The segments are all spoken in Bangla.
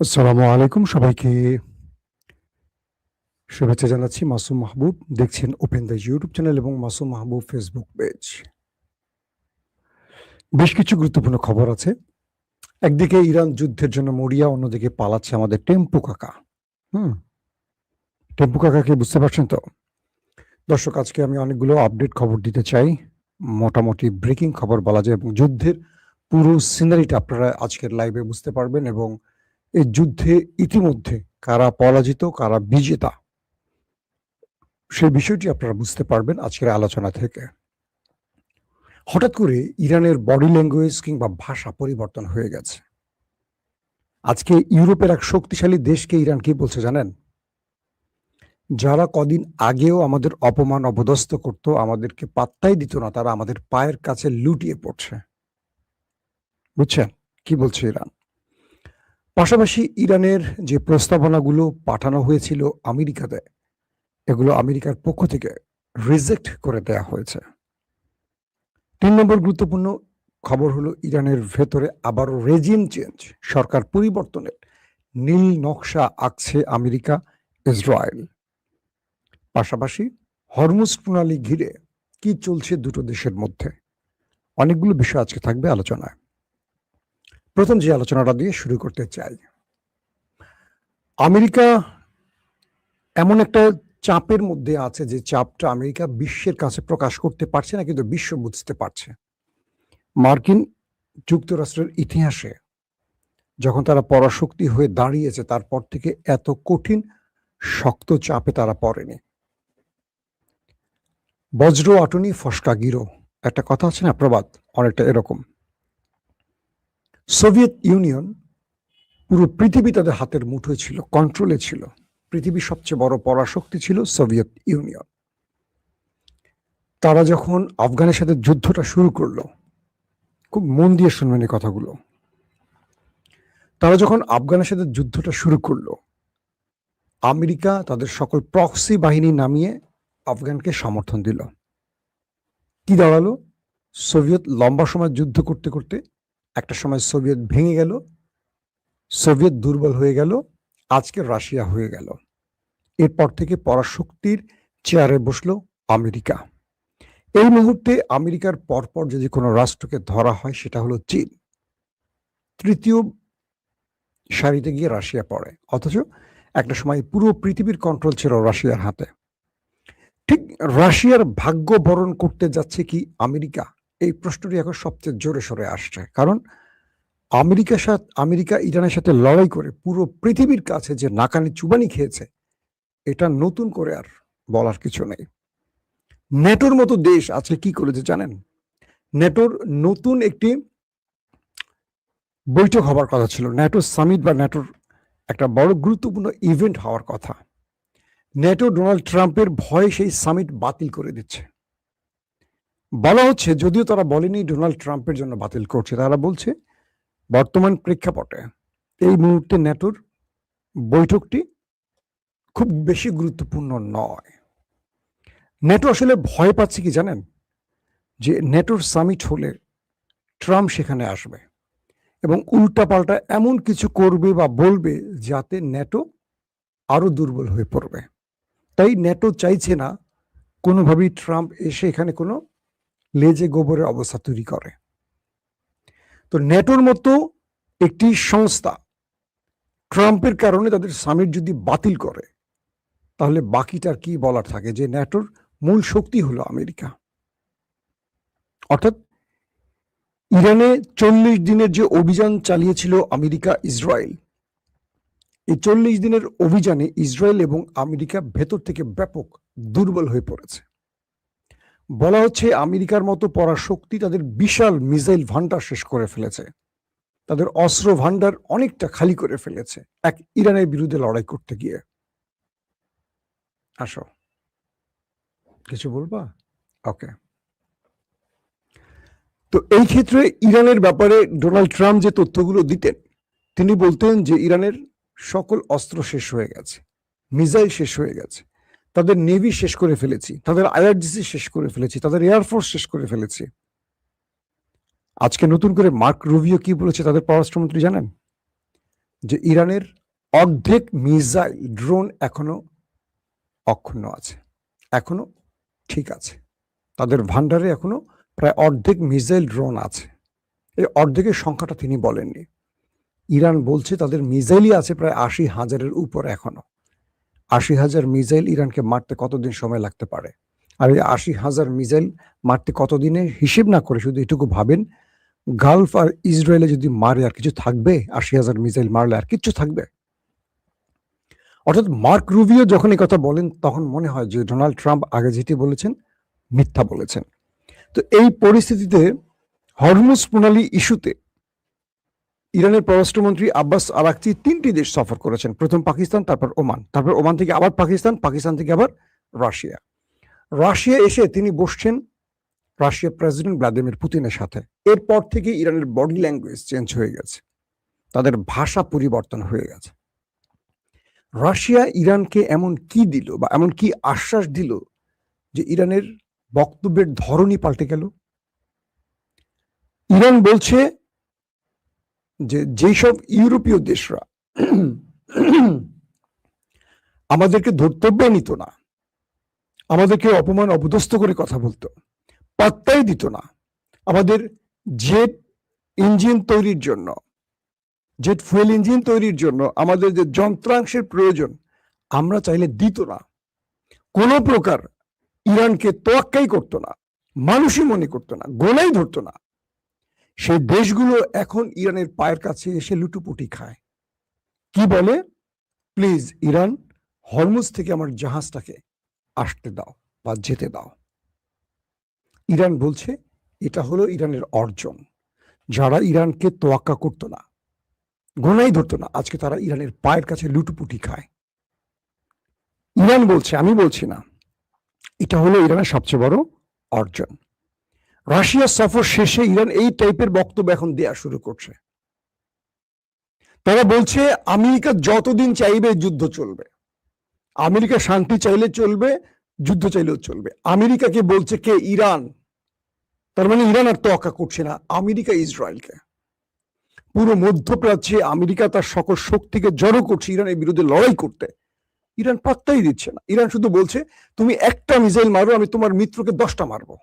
আসসালামু আলাইকুম সবাইকে শুভেচ্ছা জানাচ্ছি। মাসুম মাহবুব দেখছেন ওপেন দ্য ইউটিউব চ্যানেল এবং মাসুম মাহবুব ফেসবুক পেজ। বেশ কিছু গুরুত্বপূর্ণ খবর আছে। একদিকে ইরান যুদ্ধের জন্য মরিয়া, অন্যদিকে পালাচ্ছে আমাদের টেম্পু কাকা। হুম, টেম্পু কাকাকে বুঝতে পারছেন তো? দর্শক, আজকে আমি অনেকগুলো আপডেট খবর দিতে চাই। মোটামুটি ব্রেকিং খবর বলা যায় এবং যুদ্ধের পুরো সিনারিটা আপনারা আজকের লাইভে বুঝতে পারবেন এবং এই যুদ্ধে ইতিমধ্যে কারা পরাজিত, কারা বিজেতা, সেই বিষয়টি আপনারা বুঝতে পারবেন আজকের আলোচনা থেকে। হঠাৎ করে ইরানের বডি ল্যাঙ্গুয়েজ কিংবা ভাষা পরিবর্তন হয়ে গেছে। আজকে ইউরোপের এক শক্তিশালী দেশকে ইরান কি বলছে জানেন? যারা কদিন আগেও আমাদের অপমান অপদস্থ করত, আমাদেরকে পাত্তাই দিত না, তারা আমাদের পায়ের কাছে লুটিয়ে পড়ছে। বুঝছেন কি বলছে ইরান? পাশাপাশি ইরানের যে প্রস্তাবনাগুলো পাঠানো হয়েছিল আমেরিকাতে, এগুলো আমেরিকার পক্ষ থেকে রিজেক্ট করে দেয়া হয়েছে। ৩ নম্বর গুরুত্বপূর্ণ খবর হলো ইরানের ভেতরে আবারও রেজিম চেঞ্জ, সরকার পরিবর্তনের নীল নকশা আঁকছে আমেরিকা, ইসরায়েল। পাশাপাশি হরমুজ প্রণালী ঘিরে কি চলছে দুটো দেশের মধ্যে, অনেকগুলো বিষয় আজকে থাকবে আলোচনায়। প্রথম যে আলোচনাটা দিয়ে শুরু করতে চাই, আমেরিকা এমন একটা চাপের মধ্যে আছে যে চাপটা আমেরিকা বিশ্বের কাছে প্রকাশ করতে পারছে না, কিন্তু বিশ্ব বুঝতে পারছে। মার্কিন যুক্তরাষ্ট্রের ইতিহাসে যখন তারা পরাশক্তি হয়ে দাঁড়িয়েছে, তারপর থেকে এত কঠিন শক্ত চাপে তারা পড়েনি। বজ্র আটনি ফসকা গিরো, একটা কথা আছে না, প্রবাদ, অনেকটা এরকম। সোভিয়েত ইউনিয়ন, পুরো পৃথিবী তাদের হাতের মুঠোয় ছিল, কন্ট্রোলে ছিল। পৃথিবীর সবচেয়ে বড় পরাশক্তি ছিল সোভিয়েত ইউনিয়ন। তারা যখন আফগানের সাথে যুদ্ধটা শুরু করলো, খুব মন দিয়ে শুনবেন এই কথাগুলো, তারা যখন আফগানের সাথে যুদ্ধটা শুরু করলো, আমেরিকা তাদের সকল প্রক্সি বাহিনী নামিয়ে আফগানকে সমর্থন দিল। কি দাঁড়ালো? সোভিয়েত লম্বা সময় যুদ্ধ করতে করতে একটা সময় সোভিয়েত ভেঙে গেল, সোভিয়েত দুর্বল হয়ে গেল, আজকে রাশিয়া হয়ে গেল। এরপর থেকে পরাশক্তির চেয়ারে বসলো আমেরিকা। এই মুহূর্তে আমেরিকার পরপর যদি কোনো রাষ্ট্রকে ধরা হয়, সেটা হলো চীন। তৃতীয় সারিতে গিয়ে রাশিয়া পড়ে, অথচ একটা সময় পুরো পৃথিবীর কন্ট্রোল ছিল রাশিয়ার হাতে। ঠিক রাশিয়ার ভাগ্য বরণ করতে যাচ্ছে কি আমেরিকা? এই প্রশ্নটি এখন সবচেয়ে জোরে সরে আসছে, কারণ আমেরিকা ইরানের সাথে লড়াই করে পুরো পৃথিবীর কাছে যে নাকানি চুবানি খেয়েছে, এটা নতুন করে আর বলার কিছু নেই। ন্যাটোর মতো দেশ আজকে কি করেছে জানেন? ন্যাটোর নতুন একটি বৈঠক হওয়ার কথা ছিল, ন্যাটো সামিট বা ন্যাটোর একটা বড় গুরুত্বপূর্ণ ইভেন্ট হওয়ার কথা। ন্যাটো ডোনাল্ড ট্রাম্পের ভয়ে সেই সামিট বাতিল করে দিচ্ছে। বলা হচ্ছে, যদিও তারা বলেনি ডোনাল্ড ট্রাম্পের জন্য বাতিল করছে, তারা বলছে বর্তমান প্রেক্ষাপটে এই মুহূর্তে ন্যাটোর বৈঠকটি খুব বেশি গুরুত্বপূর্ণ নয়। ন্যাটো আসলে ভয় পাচ্ছে কি জানেন? যে ন্যাটোর সামিট হলে ট্রাম্প সেখানে আসবে এবং উল্টাপাল্টা এমন কিছু করবে বা বলবে যাতে ন্যাটো আরো দুর্বল হয়ে পড়বে। তাই ন্যাটো চাইছে না কোনোভাবেই ট্রাম্প এসে এখানে কোনো লেজে গোবরের অবস্থা তৈরি করে। তো ন্যাটোর মতো একটি সংস্থা ট্রাম্পের কারণে তাদের সামিট যদি বাতিল করে, তাহলে বাকিটার কি বলার থাকে? যে ন্যাটোর মূল শক্তি হলো আমেরিকা। অর্থাৎ ইরানে 40 দিনের যে অভিযান চালিয়েছিল আমেরিকা ইসরায়েল, এই 40 দিনের অভিযানে ইসরায়েল এবং আমেরিকা ভেতর থেকে ব্যাপক দুর্বল হয়ে পড়েছে। বলা হচ্ছে আমেরিকার মতো পরাশক্তি তাদের বিশাল মিসাইল ভান্ডার শেষ করে ফেলেছে, তাদের অস্ত্র ভান্ডার অনেকটা খালি করে ফেলেছে এক ইরানের বিরুদ্ধে লড়াই করতে গিয়ে। আসো, কিছু বলবা? ওকে। তো এই ক্ষেত্রে ইরানের ব্যাপারে ডোনাল্ড ট্রাম্প যে তথ্যগুলো দিতেন, তিনি বলতেন যে ইরানের সকল অস্ত্র শেষ হয়ে গেছে, মিসাইল শেষ হয়ে গেছে, তাদের নেভি শেষ করে ফেলেছি, তাদের আইআরজিসি শেষ করে ফেলেছি, তাদের এয়ারফোর্স শেষ করে ফেলেছি। আজকে নতুন করে মার্ক রুবিও কি বলেছে তাদের পররাষ্ট্রমন্ত্রী জানেন? যে ইরানের অর্ধেক মিসাইল ড্রোন এখনো অক্ষুণ্ণ আছে, এখনো ঠিক আছে, তাদের ভান্ডারে এখনো প্রায় অর্ধেক মিসাইল ড্রোন আছে। এই অর্ধেকের সংখ্যাটা তিনি বলেননি। ইরান বলছে তাদের মিসাইলই আছে প্রায় ৮০,০০০-এর উপর এখনো। ৮০,০০০ মিসাইল ইরানকে মারতে কতদিন সময় লাগতে পারে? আর এই ৮০,০০০ মিসাইল মারতে কতদিনে হিসেব না করে শুধু এটুকু ভাবেন, গালফ আর ইসরায়েলে যদি মারে আর কিছু থাকবে? ৮০,০০০ মিসাইল মারলে আর কিচ্ছু থাকবে? অর্থাৎ মার্ক রুবিও যখন এই কথা বলেন তখন মনে হয় যে ডোনাল্ড ট্রাম্প আগে যেটি বলেছেন মিথ্যা বলেছেন। তো এই পরিস্থিতিতে হরমুজ প্রণালী ইস্যুতে ইরানের পররাষ্ট্রমন্ত্রী আব্বাস আরাকচি ৩টি দেশ সফর করেছেন। প্রথম পাকিস্তান, তারপর ওমান, তারপর ওমান থেকে আবার পাকিস্তান, পাকিস্তান থেকে আবার রাশিয়া। রাশিয়া এসে তিনি বসছেন রাশিয়ার প্রেসিডেন্ট ভ্লাদিমির পুতিনের সাথে। এরপর থেকে ইরানের বডি ল্যাঙ্গুয়েজ চেঞ্জ হয়ে গেছে, তাদের ভাষা পরিবর্তন হয়ে গেছে। রাশিয়া ইরানকে এমন কি দিল বা এমন কি আশ্বাস দিল যে ইরানের বক্তব্যের ধরনই পাল্টে গেল? ইরান বলছে যে যেসব ইউরোপীয় দেশরা আমাদেরকে ধর্তব্যে নিত না, আমাদেরকে অপমান অপদস্থ করে কথা বলতো, পাত্তাই দিত না, আমাদের জেট ইঞ্জিন তৈরির জন্য, জেট ফুয়েল ইঞ্জিন তৈরির জন্য আমাদের যে যন্ত্রাংশের প্রয়োজন আমরা চাইলে দিত না, কোনো প্রকার ইরানকে তোয়াক্কাই করতো না, মানুষই মনে করতো না, গোনাই ধরতো না, সেই দেশগুলো এখন ইরানের পায়ের কাছে এসে লুটুপুটি খায়। কি বলে? প্লিজ ইরান, হরমুজ থেকে আমার জাহাজটাকে আসতে দাও বা যেতে দাও। ইরান বলছে এটা হলো ইরানের অর্জন। যারা ইরানকে তোয়াক্কা করতো না, গোনাই ধরতো না, আজকে তারা ইরানের পায়ের কাছে লুটুপুটি খায়। ইরান বলছে, আমি বলছি না, এটা হলো ইরানের সবচেয়ে বড় অর্জন। রাশিয়া সফর শেষে ইরান এই টাইপের বক্তব্য এখন দেয়া শুরু করছে। তারা বলছে আমেরিকা যতদিন চাইবে যুদ্ধ চলবে, আমেরিকা শান্তি চাইলে চলবে, যুদ্ধ চাইলেও চলবে। আমেরিকাকে বলছে কে? ইরান। তার মানে ইরান আর তোয়াক্কা করছে না, আমেরিকা ইসরায়েলকে। পুরো মধ্যপ্রাচ্যে আমেরিকা তার সকল শক্তিকে জড়ো করছে ইরানের বিরুদ্ধে লড়াই করতে। ইরান পাত্তাই দিচ্ছে না। ইরান শুধু বলছে তুমি একটা মিসাইল মারো, আমি তোমার মিত্রকে 10টা মারবো।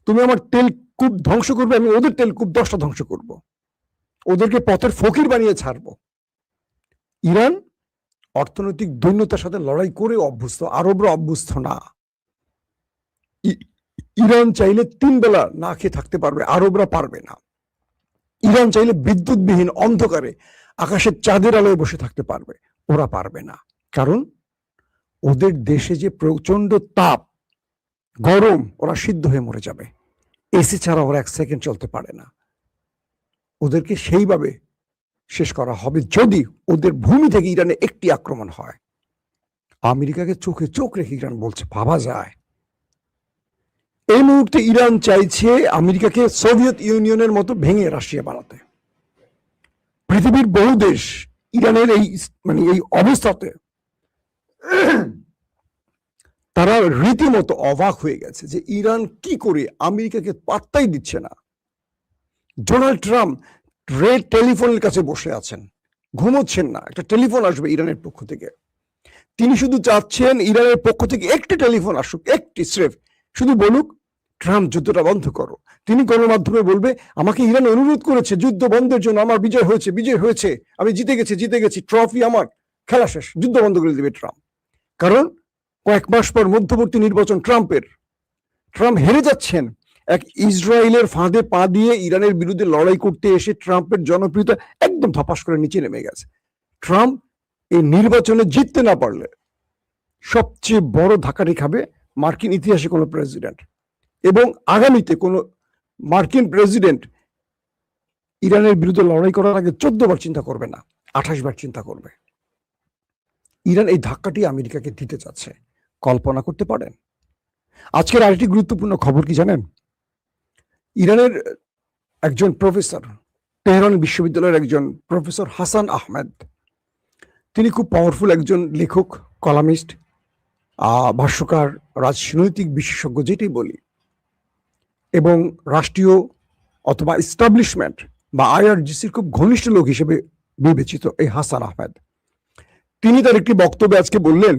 তুমি আমার তেলকূপ ধ্বংস করবে, আমি ওদের তেলকূপ 10টা ধ্বংস করব, ওদেরকে পথের ফকির বানিয়ে ছাড়বো। ইরান অর্থনৈতিক দৈন্যতার সাথে লড়াই করে অভ্যস্ত, আরবরা অভ্যস্ত না। ইরান চাইলে 3 বেলা না খেয়ে থাকতে পারবে, আরবরা পারবে না। ইরান চাইলে বিদ্যুৎবিহীন অন্ধকারে আকাশের চাঁদের আলোয় বসে থাকতে পারবে, ওরা পারবে না। কারণ ওদের দেশে যে প্রচন্ড তাপ, গরম, ওরা সিদ্ধ হয়ে মরে যাবে। এসি ছাড়া ওরা 1 সেকেন্ড চলতে পারে না। ওদেরকে সেইভাবে শেষ করা হবে যদি ওদের ভূমি থেকে ইরানে একটি আক্রমণ হয়। আমেরিকাকে চোখে চোখ রেখে ইরান বলছে, ভাবা যায়। এই মুহূর্তে ইরান চাইছে আমেরিকাকে সোভিয়েত ইউনিয়নের মতো ভেঙে রাশিয়া বানাতে। পৃথিবীর বহু দেশ ইরানের এই অবস্থাতে তারা রীতিমতো অবাক হয়ে গেছে যে ইরান কি করে আমেরিকাকে পাত্তাই দিচ্ছে না। ডোনাল্ড ট্রাম্প রেড টেলিফোনের কাছে বসে আছেন, ঘুমোচ্ছেন না। একটা টেলিফোন আসবে ইরানের পক্ষ থেকে, তিনি শুধু চাচ্ছেন ইরানের পক্ষ থেকে একটি টেলিফোন আসুক, একটি স্রেফ, শুধু বলুক ট্রাম্প যুদ্ধটা বন্ধ করো। তিনি গণমাধ্যমে বলবে আমাকে ইরান অনুরোধ করেছে যুদ্ধ বন্ধের জন্য, আমার বিজয় হয়েছে, বিজয় হয়েছে, আমি জিতে গেছি, ট্রফি আমার, খেলা শেষ, যুদ্ধ বন্ধ করে দেবে ট্রাম্প। কারণ কয়েক মাস পর মধ্যবর্তী নির্বাচন ট্রাম্পের, ট্রাম্প হেরে যাচ্ছেন। এক ইসরায়েলের ফাঁদে পা দিয়ে ইরানের বিরুদ্ধে লড়াই করতে এসে ট্রাম্পের জনপ্রিয়তা একদম ধপাস করে নিচে নেমে গেছে। ট্রাম্প এই নির্বাচনে জিততে না পারলে সবচেয়ে বড় ধাক্কাটি খাবে মার্কিন ইতিহাসে কোনো প্রেসিডেন্ট, এবং আগামীতে কোনো মার্কিন প্রেসিডেন্ট ইরানের বিরুদ্ধে লড়াই করার আগে 14 বার চিন্তা করবে না, 28 বার চিন্তা করবে। ইরান এই ধাক্কাটি আমেরিকাকে দিতে চাচ্ছে, কল্পনা করতে পারেন? আজকের আরেকটি গুরুত্বপূর্ণ খবর কি জানেন? ইরানের একজন প্রফেসর, তেহরান বিশ্ববিদ্যালয়ের একজন প্রফেসর হাসান আহমেদ, তিনি খুব পাওয়ারফুল একজন লেখক, কলামিস্ট, ভাষ্যকার, রাজনৈতিক বিশেষজ্ঞ যেটাই বলি, এবং রাষ্ট্রীয় অথবা এস্টাবলিশমেন্ট বা IRGCর খুব ঘনিষ্ঠ লোক হিসেবে বিবেচিত এই হাসান আহমেদ, তিনি তার একটি বক্তব্যে আজকে বললেন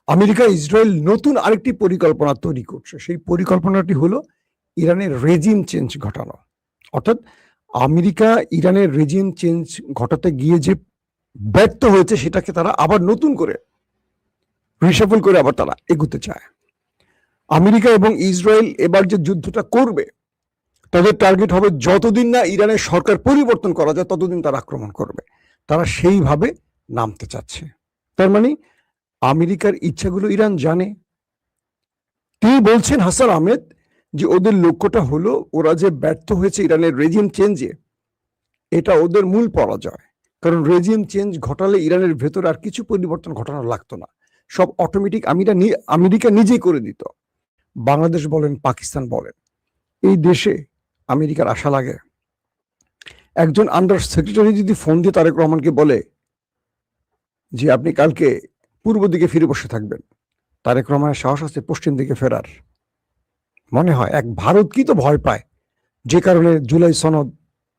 আমেরিকা ইসরায়েল নতুন আরেকটি পরিকল্পনা তৈরি করছে। সেই পরিকল্পনাটি হলো ইরানের রেজিম চেঞ্জ ঘটানো। অর্থাৎ আমেরিকা ইরানের রেজিম চেঞ্জ ঘটাতে গিয়ে যে ব্যর্থ হয়েছে সেটাকে তারা আবার নতুন করে রিশাফল করে আবার তারা এগুতে চায়। আমেরিকা এবং ইসরায়েল এবার যে যুদ্ধটা করবে তাদের টার্গেট হবে যতদিন না ইরানের সরকার পরিবর্তন করা যায় ততদিন তারা আক্রমণ করবে। তারা সেইভাবে নামতে চাচ্ছে। তার মানে আমেরিকার ইচ্ছাগুলো ইরান জানে। তিনি বলছেন হাসান আহমেদ যে ওদের লক্ষ্যটা হলো ওরা যে ব্যর্থ হয়েছে ইরানের রেজিম চেঞ্জে, এটা ওদের মূল পরাজয়। কারণ রেজিম চেঞ্জ ঘটালে ইরানের ভেতর আর কিছু পরিবর্তন ঘটানো লাগতো না, সব অটোমেটিক আমেরিকা নিজেই করে দিত। বাংলাদেশ বলেন, পাকিস্তান বলেন, এই দেশে আমেরিকার আশা লাগে? একজন আন্ডার সেক্রেটারি যদি ফোন দিয়ে তারেক রহমানকে বলে যে আপনি কালকে পূর্ব দিকে ফিরে বসে থাকবেন, তারেক রহমানের সাহস আছে পশ্চিম দিকে ফেরার? মনে হয় এক ভারত কি তো ভয় পায়, যে কারণে জুলাই সনদ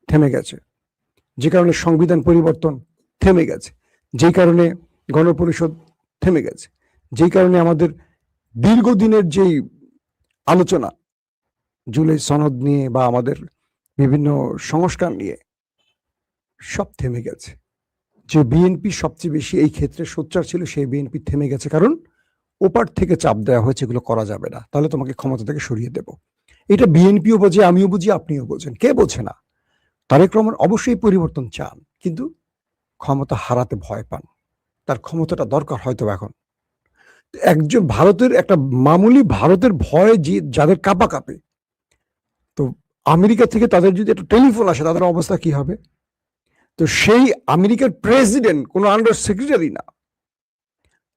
থেমে গেছে, যে কারণে সংবিধান পরিবর্তন থেমে গেছে, যে কারণে গণপরিষদ থেমে গেছে, যে কারণে আমাদের দীর্ঘদিনের যেই আলোচনা জুলাই সনদ নিয়ে বা আমাদের বিভিন্ন সংস্কার নিয়ে সব থেমে গেছে। যে বিএনপি সবচেয়ে বেশি এই ক্ষেত্রে সোচ্চার ছিল সেই বিএনপি থেমে গেছে, কারণ ওপার থেকে চাপ দেওয়া হয়েছে এগুলো করা যাবে না, তাহলে তোমাকে ক্ষমতা থেকে সরিয়ে দেব। এটা বিএনপিও বোঝে, আমিও বুঝি, আপনিও বোঝেন, কে বোঝে না? তারেক রহমান অবশ্যই পরিবর্তন চান, কিন্তু ক্ষমতা হারাতে ভয় পান। তার ক্ষমতাটা দরকার হয়তো এখন। একজন ভারতের একটা মামুলি ভারতের ভয় যে যাদের কাঁপা কাঁপে, তো আমেরিকা থেকে তাদের যদি একটা টেলিফোন আসে তাদের অবস্থা কি হবে? তো সেই আমেরিকার প্রেসিডেন্ট কোনো আন্ডার সেক্রেটারি না,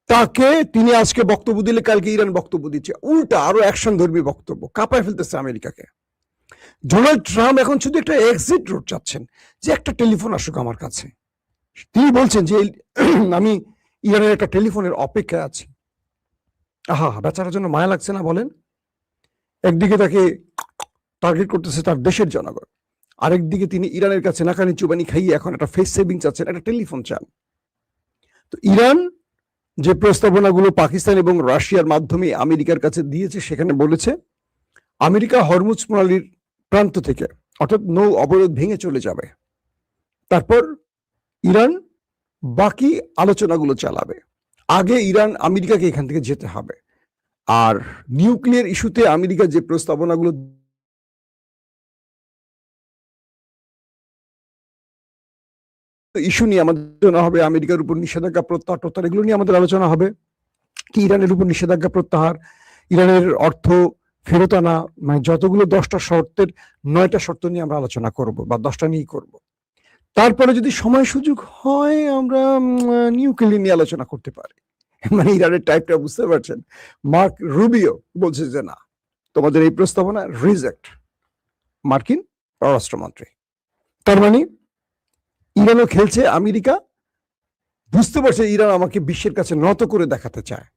তাকে তিনি আজকে বক্তব্য দিলে কালকে ইরান বক্তব্য দিচ্ছে, উল্টা আরো অ্যাকশন ধর্মী বক্তব্য, কাঁপায় ফেলতেছে আমেরিকাকে। ডোনাল্ড ট্রাম্প এখন শুধু একটা এক্সিট রোড চাচ্ছেন, যে একটা টেলিফোন আসুক আমার কাছে। তিনি বলছেন যে আমি ইরানের একটা টেলিফোনের অপেক্ষায় আছি। আহা, বেচারার জন্য মায়া লাগছে না বলেন? একদিকে তাকে টার্গেট করতেছে তার দেশের জনগণ, আরেকদিকে তিনি ইরানের কাছে নাকানি চুবানি খাইয়ে এখন একটা ফেস সেভিং চাচ্ছেন, একটা টেলিফোন চান। তো ইরান যে প্রস্তাবনাগুলো পাকিস্তান এবং রাশিয়ার মাধ্যমে আমেরিকার কাছে দিয়েছে সেখানে বলেছে আমেরিকা হরমুজ প্রণালীর প্রান্ত থেকে, অর্থাৎ নৌ অবরোধ ভেঙে চলে যাবে। তারপর ইরান বাকি আলোচনাগুলো চালাবে। আগে ইরান আমেরিকাকে এখান থেকে যেতে হবে। আর নিউক্লিয়ার ইস্যুতে আমেরিকা যে প্রস্তাবনাগুলো ইস্যু নিয়ে আমাদের আলোচনা হবে, আমেরিকার উপর নিষেধাজ্ঞা প্রত্যাহার এগুলো নিয়ে আমাদের আলোচনা হবে। কি ইরানের উপর নিষেধাজ্ঞা প্রত্যাহার, ইরানের অর্থ ফেরত আনা, মানে যতগুলো 10টা শর্তের 9টা শর্ত নিয়ে আমরা আলোচনা করব বা 10টা নিয়েই করব। তারপরে যদি সময় সুযোগ হয় আমরা নিউক্লিয়ার নিয়ে আলোচনা করতে পারি। মানে ইরানের টাইপটা বুঝতে পারছেন? মার্ক রুবিও বলছে যে না, তোমাদের এই প্রস্তাবনা রিজেক্ট, মার্কিন পররাষ্ট্রমন্ত্রী। তার মানে ইরানও খেলছে, আমেরিকা বুঝতে পারছে ইরান আমাকে বিশ্বের কাছে নত করে দেখাতে চায়।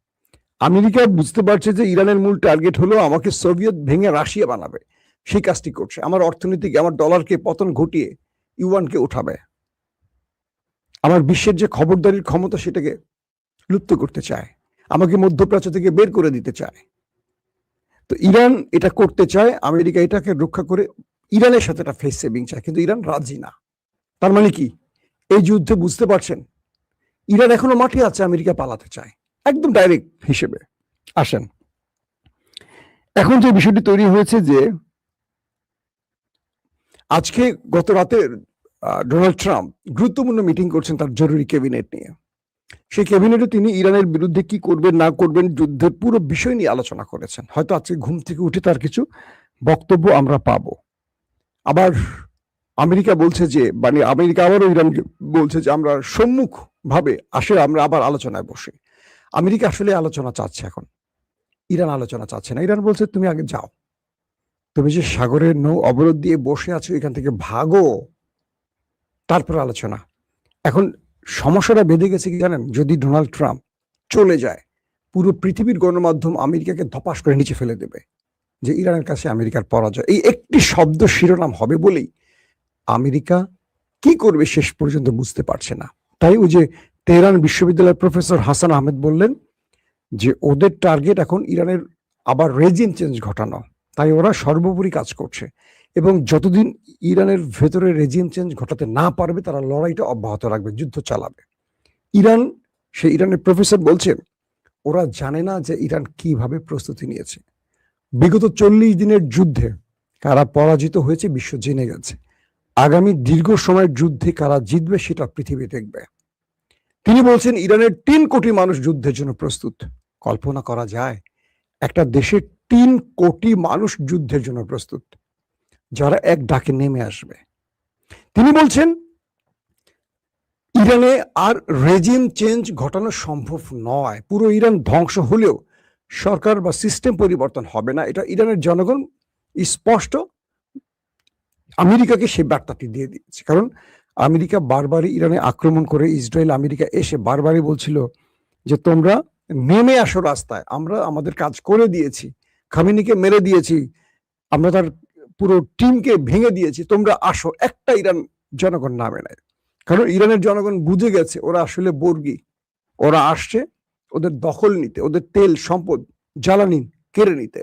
আমেরিকা বুঝতে পারছে যে ইরানের মূল টার্গেট হলো আমাকে সোভিয়েত ভেঙে রাশিয়া বানাবে, সেই কাজটি করছে। আমার অর্থনীতিকে, আমার ডলারকে পতন ঘটিয়ে ইউয়ানকে উঠাবে, আমার বিশ্বের যে খবরদারির ক্ষমতা সেটাকে লুপ্ত করতে চায়, আমাকে মধ্যপ্রাচ্য থেকে বের করে দিতে চায়। তো ইরান এটা করতে চায়, আমেরিকা এটাকে রক্ষা করে ইরানের সাথে একটা ফেস সেভিং চায়, কিন্তু ইরান রাজি না। তার মানে কি এই যুদ্ধে বুঝতে পারছেন ইরান এখনো মাঠে আছে, আমেরিকা পালাতে চায়, একদম ডাইরেক্ট হিসেবে। আসেন, এখন যে বিষয়টি তৈরি হয়েছে যে আজকে গত রাতে ডোনাল্ড ট্রাম্প গুরুত্বপূর্ণ মিটিং করছেন তার জরুরি ক্যাবিনেট নিয়ে। সেই ক্যাবিনেটে তিনি ইরানের বিরুদ্ধে কি করবেন না করবেন যুদ্ধের পুরো বিষয় নিয়ে আলোচনা করেছেন। হয়তো আজকে ঘুম থেকে উঠে তার কিছু বক্তব্য আমরা পাবো। আবার আমেরিকা বলছে যে, মানে আমেরিকা আবারও ইরানকে বলছে যে আমরা সম্মুখ ভাবে আসে আমরা আবার আলোচনায় বসে। আমেরিকা আসলে আলোচনা চাচ্ছে, এখন ইরান আলোচনা চাচ্ছে না। ইরান বলছে তুমি আগে যাও, তুমি যে সাগরের নৌ অবরোধ দিয়ে বসে আছো এখান থেকে ভাগো, তারপর আলোচনা। এখন সমস্যাটা বেঁধে গেছে কি জানেন? যদি ডোনাল্ড ট্রাম্প চলে যায়, পুরো পৃথিবীর গণমাধ্যম আমেরিকাকে ধপাস করে নিচে ফেলে দেবে যে ইরানের কাছে আমেরিকার পরাজয়। এই একটি শব্দ শিরোনাম হবে বলেই আমেরিকা কি করবে শেষ পর্যন্ত বুঝতে পারছে না। তাই ওই যে তেহরান বিশ্ববিদ্যালয়ের প্রফেসর হাসান আহমেদ বললেন যে ওদের টার্গেট এখন ইরানের আবার রেজিম চেঞ্জ ঘটানো, তাই ওরা সর্বোপরি কাজ করছে এবং যতদিন ইরানের ভেতরে রেজিম চেঞ্জ ঘটাতে না পারবে তারা লড়াইটা অব্যাহত রাখবে, যুদ্ধ চালাবে। ইরানের প্রফেসর বলছেন ওরা জানে না যে ইরান কিভাবে প্রস্তুতি নিয়েছে। বিগত 40 দিনের যুদ্ধে কারা পরাজিত হয়েছে বিশ্ব জেনে গেছে। আগামী দীর্ঘ সময়ের যুদ্ধে কারা জিতবে সেটা পৃথিবী দেখবে। তিনি বলছেন ইরানের 3 কোটি মানুষ যুদ্ধের জন্য প্রস্তুত। কল্পনা করা যায় একটা দেশের 3 কোটি মানুষ যুদ্ধের জন্য প্রস্তুত, যারা এক ডাকে নেমে আসবে। তিনি বলছেন ইরানে আর রেজিম চেঞ্জ ঘটানো সম্ভব নয়। পুরো ইরান ধ্বংস হলেও সরকার বা সিস্টেম পরিবর্তন হবে না, এটা ইরানের জনগণ স্পষ্ট আমেরিকাকে সেই বার্তাটি দিয়ে দিয়েছে। কারণ আমেরিকা বারবারই ইরানে আক্রমণ করে, ইসরায়েল আমেরিকা এসে বারবারই বলছিল যে তোমরা নেমে আসো রাস্তায়, আমরা আমাদের কাজ করে দিয়েছি, খামেনিকে মেরে দিয়েছি, আমরা তার পুরো টিমকে ভেঙে দিয়েছি, তোমরা আসো। একটা ইরান জনগণ নামে নাই, কারণ ইরানের জনগণ বুঝে গেছে ওরা আসলে বর্গী, ওরা আসছে ওদের দখল নিতে, ওদের তেল সম্পদ জ্বালানি কেড়ে নিতে।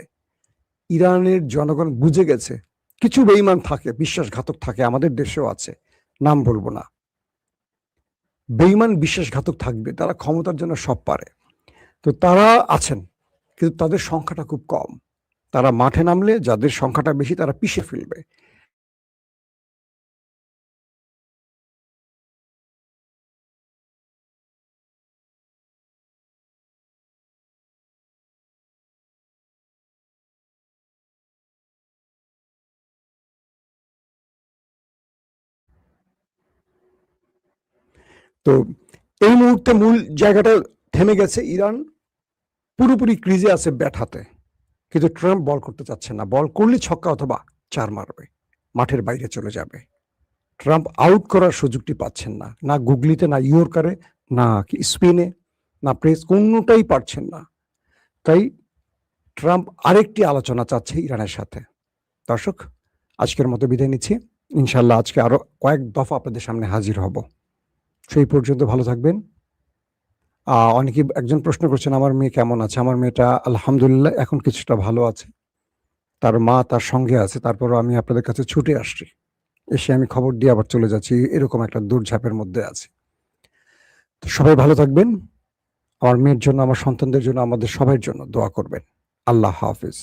ইরানের জনগণ বুঝে গেছে কিছু বেঈমান থাকে, বিশ্বাসঘাতক থাকে, আমাদের দেশেও আছে, নাম বলবো না। বেঈমান বিশ্বাসঘাতক থাকবে, তারা ক্ষমতার জন্য সব পারে, তো তারা আছেন, কিন্তু তাদের সংখ্যাটা খুব কম। তারা মাঠে নামলে যাদের সংখ্যাটা বেশি তারা পিষে ফেলবে। তো এই মুহূর্তে মূল জায়গাটা থেমে গেছে, ইরান পুরোপুরি ক্রিজে আছে ব্যাট হাতে, কিন্তু ট্রাম্প বল করতে চাচ্ছে না। বল করলে ছক্কা অথবা 4 মারবে, মাঠের বাইরে চলে যাবে। ট্রাম্প আউট করার সুযোগটি পাচ্ছেন না, না গুগলিতে, না ইয়র্কারে, না স্পিনে, না প্রেস, কোনোটাই পারছেন না। তাই ট্রাম্প আরেকটি আলোচনা চাচ্ছে ইরানের সাথে। দর্শক, আজকের মতো বিদায় নিচ্ছি। ইনশাল্লাহ আজকে আরো কয়েক দফা আপনাদের সামনে হাজির হব। সেই পর্যন্ত ভালো থাকবেন। অনেকে একজন প্রশ্ন করছেন আমার মেয়ে কেমন আছে। আমার মেয়েটা আলহামদুলিল্লাহ এখন কিছুটা ভালো আছে, তার মা তার সঙ্গে আছে। তারপরও আমি আপনাদের কাছে ছুটে আসছি, এসে আমি খবর দিয়ে আবার চলে যাচ্ছি, এরকম একটা দৌড়ঝাঁপের মধ্যে আছে। তো সবাই ভালো থাকবেন। আমার মেয়ের জন্য, আমার সন্তানদের জন্য, আমাদের সবার জন্য দোয়া করবেন। আল্লাহ হাফিজ।